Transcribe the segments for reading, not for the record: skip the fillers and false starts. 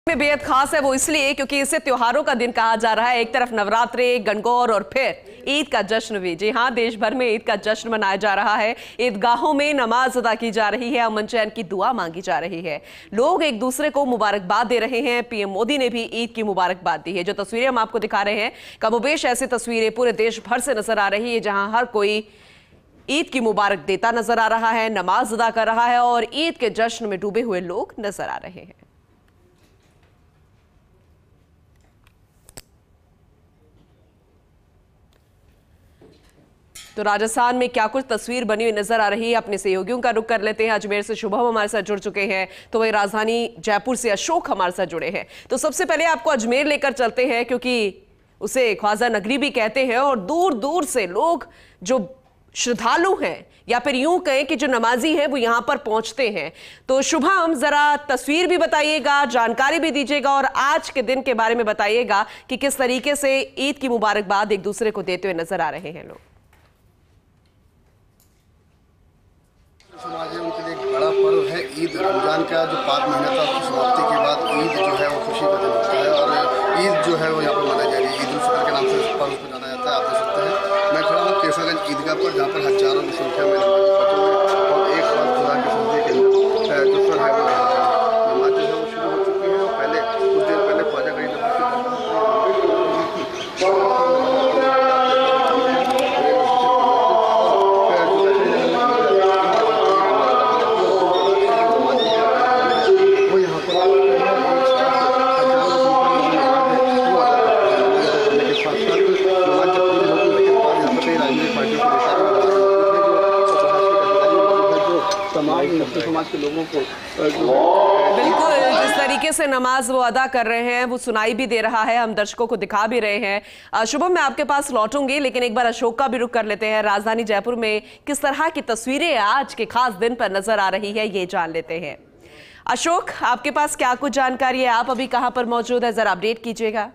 में बेहद खास है वो इसलिए क्योंकि इसे त्योहारों का दिन कहा जा रहा है। एक तरफ नवरात्रे, गणगौर और फिर ईद का जश्न भी। जी हां, देश भर में ईद का जश्न मनाया जा रहा है। ईदगाहों में नमाज अदा की जा रही है, अमन चैन की दुआ मांगी जा रही है। लोग एक दूसरे को मुबारकबाद दे रहे हैं। पीएम मोदी ने भी ईद की मुबारकबाद दी है। जो तस्वीरें हम आपको दिखा रहे हैं, कमोबेश ऐसी तस्वीरें पूरे देश भर से नजर आ रही है, जहां हर कोई ईद की मुबारक देता नजर आ रहा है, नमाज अदा कर रहा है और ईद के जश्न में डूबे हुए लोग नजर आ रहे हैं। तो राजस्थान में क्या कुछ तस्वीर बनी हुई नजर आ रही है, अपने सहयोगियों का रुख कर लेते हैं। अजमेर से शुभम हमारे साथ जुड़ चुके हैं, तो वही राजधानी जयपुर से अशोक हमारे साथ जुड़े हैं। तो सबसे पहले आपको अजमेर लेकर चलते हैं, क्योंकि उसे ख्वाजा नगरी भी कहते हैं और दूर दूर से लोग जो श्रद्धालु हैं या फिर यूं कहें कि जो नमाजी हैं वो यहां पर पहुंचते हैं। तो शुभम, जरा तस्वीर भी बताइएगा, जानकारी भी दीजिएगा और आज के दिन के बारे में बताइएगा कि किस तरीके से ईद की मुबारकबाद एक दूसरे को देते हुए नजर आ रहे हैं लोग। समाज है उनके लिए एक बड़ा पर्व है ईद। रमजान का जो 5 महीना था उसकी समाप्ति के बाद ईद जो है वो खुशी का दिन होता है और ईद जो है वो यहाँ पर मनाई जा रही है। ईद उल फितर के नाम से इस पर्व को जाना जाता है। आप देख सकते हैं मैं खड़ा हूँ केसरगंज ईदगाह पर, जहाँ पर हजारों की संख्या में और एक साथ खुदा के सजदे के लिए जो सर है वो नमाज जो है वो शुरू हो चुकी है। और पहले कुछ देर पहले ख्वाजा गरीब समाज के लोगों को बिल्कुल जिस तरीके से नमाज वो अदा कर रहे हैं वो सुनाई भी दे रहा है, हम दर्शकों को दिखा भी रहे हैं। शुभम, मैं आपके पास लौटूंगी, लेकिन एक बार अशोक का भी रुख कर लेते हैं। राजधानी जयपुर में किस तरह की तस्वीरें आज के खास दिन पर नजर आ रही है, ये जान लेते हैं। अशोक, आपके पास क्या कुछ जानकारी है? आप अभी कहां पर मौजूद है, जरा अपडेट कीजिएगा।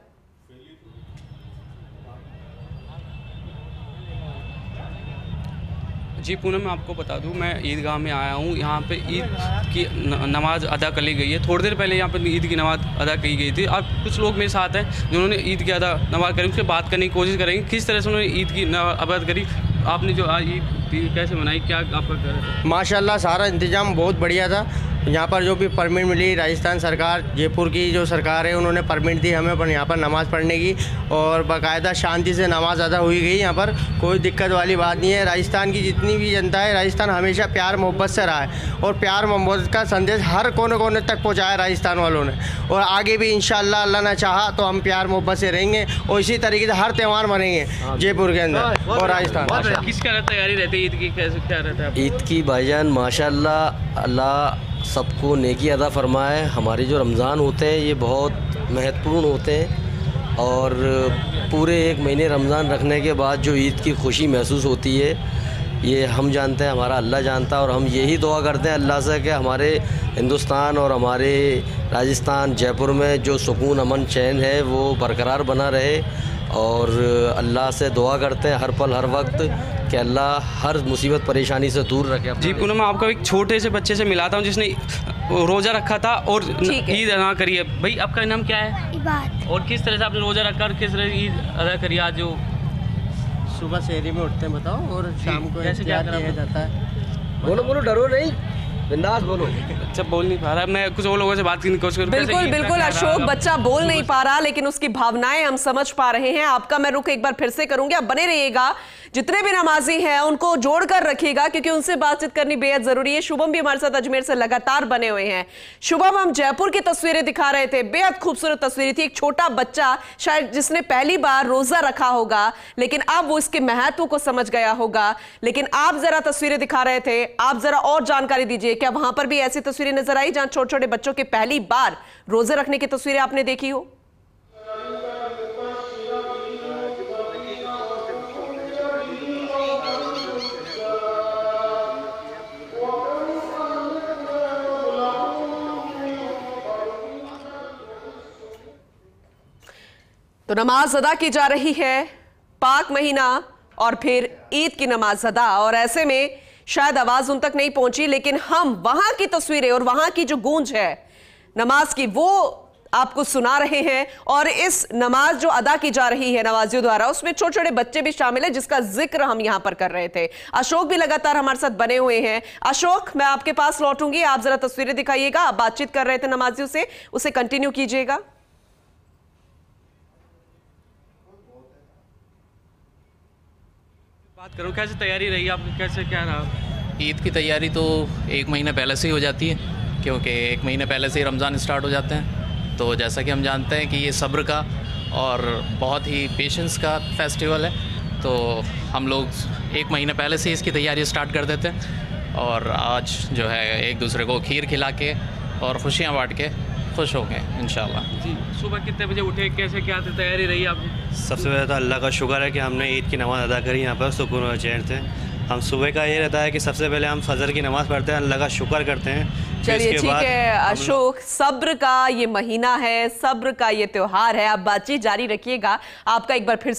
जी पूनम, मैं आपको बता दूं, मैं ईदगाह में आया हूं। यहाँ पे ईद की नमाज अदा कर ली गई है। थोड़ी देर पहले यहाँ पे ईद की नमाज अदा की गई थी। अब कुछ लोग मेरे साथ हैं जिन्होंने ईद की अदा नमाज करी, उससे बात करने की कोशिश करेंगे किस तरह से उन्होंने ईद की अदा करी। आपने जो आज ईद कैसे मनाई, क्या आपका कर रहे थे? माशाल्लाह सारा इंतज़ाम बहुत बढ़िया था। यहाँ पर जो भी परमिट मिली, राजस्थान सरकार, जयपुर की जो सरकार है उन्होंने परमिट दी हमें पर यहाँ पर नमाज़ पढ़ने की और बाकायदा शांति से नमाज अदा हुई गई। यहाँ पर कोई दिक्कत वाली बात नहीं है। राजस्थान की जितनी भी जनता है, राजस्थान हमेशा प्यार मोहब्बत से रहा है और प्यार मोहब्बत का संदेश हर कोने कोने तक पहुँचाया राजस्थान वालों ने। और आगे भी इंशाअल्लाह अल्लाह ने चाहा तो हम प्यार मोहब्बत से रहेंगे और इसी तरीके से हर त्यौहार मनेंगे जयपुर के अंदर और राजस्थान। किस तरह तैयारी रहती है ईद की, कैसे क्या रहता है ईद की? भाईजान माशाल्लाह, अल्लाह सबको नेकी अदा फरमाए। हमारे जो रमज़ान होते हैं ये बहुत महत्वपूर्ण होते हैं और पूरे 1 महीने रमज़ान रखने के बाद जो ईद की खुशी महसूस होती है ये हम जानते हैं, हमारा अल्लाह जानता है। और हम यही दुआ करते हैं अल्लाह से कि हमारे हिंदुस्तान और हमारे राजस्थान जयपुर में जो सुकून अमन चैन है वो बरकरार बना रहे। और अल्लाह से दुआ करते हैं हर पल हर वक्त कि अल्लाह हर मुसीबत परेशानी से दूर रखे। जी पूनम, मैं आपको एक छोटे से बच्चे से मिलाता हूँ जिसने रोज़ा रखा था और ईद अदा करी है। भाई आपका नाम क्या है? इबाद। और किस तरह से आपने रोज़ा रखा और किस तरह ईद अदा करी आज? जो सुबह शहरी में उठते हैं बताओ और शाम को कैसे क्या किया जाता है? बोलो बोलो, डरो नहीं, बिंदास बोलो। अच्छा बोल नहीं पा रहा, मैं कुछ और लोगों से बात करने की कोशिश करूँ। बिल्कुल बिल्कुल अशोक, बच्चा बोल नहीं पा रहा लेकिन उसकी भावनाएं हम समझ पा रहे हैं। आपका मैं रुख एक बार फिर से करूंगी, आप बने रहिएगा। जितने भी नमाजी हैं उनको जोड़कर रखिएगा क्योंकि उनसे बातचीत करनी बेहद जरूरी है। शुभम भी हमारे साथ अजमेर से लगातार बने हुए हैं। शुभम, हम जयपुर की तस्वीरें दिखा रहे थे, बेहद खूबसूरत तस्वीर थी। एक छोटा बच्चा शायद जिसने पहली बार रोजा रखा होगा लेकिन अब वो इसके महत्व को समझ गया होगा। लेकिन आप जरा तस्वीरें दिखा रहे थे, आप जरा और जानकारी दीजिए, क्या वहां पर भी ऐसी तस्वीरें नजर आई जहां छोटे छोटे बच्चों के पहली बार रोजे रखने की तस्वीरें आपने देखी हो? तो नमाज अदा की जा रही है, पाक महीना और फिर ईद की नमाज अदा, और ऐसे में शायद आवाज उन तक नहीं पहुंची लेकिन हम वहां की तस्वीरें और वहां की जो गूंज है नमाज की वो आपको सुना रहे हैं। और इस नमाज जो अदा की जा रही है नमाजियों द्वारा, उसमें छोटे छोटे बच्चे भी शामिल हैं, जिसका जिक्र हम यहां पर कर रहे थे। अशोक भी लगातार हमारे साथ बने हुए हैं। अशोक, मैं आपके पास लौटूंगी, आप जरा तस्वीरें दिखाइएगा। आप बातचीत कर रहे थे नमाजियों से, उसे कंटिन्यू कीजिएगा। बात करो, कैसे तैयारी रही आपकी, कैसे क्या रहा? ईद की तैयारी तो एक महीने पहले से ही हो जाती है, क्योंकि एक महीने पहले से ही रमज़ान स्टार्ट हो जाते हैं। तो जैसा कि हम जानते हैं कि ये सब्र का और बहुत ही पेशेंस का फेस्टिवल है, तो हम लोग एक महीने पहले से इसकी तैयारी स्टार्ट कर देते हैं। और आज जो है एक दूसरे को खीर खिला के और खुशियाँ बांट के खुश हो गए इंशाल्लाह। जी, सुबह कितने बजे उठे, कैसे क्या तैयारी रही आपकी? सबसे पहले तो अल्लाह का शुक्र है कि हमने ईद की नमाज़ अदा करी यहाँ पर सुकून और चैन से। हम सुबह का ये रहता है कि सबसे पहले हम फजर की नमाज़ पढ़ते हैं, अल्लाह का शुक्र करते हैं। चलिए ठीक है अशोक, सब्र का ये महीना है, सब्र का ये त्योहार है। आप बातचीत जारी रखिएगा। आपका एक बार फिर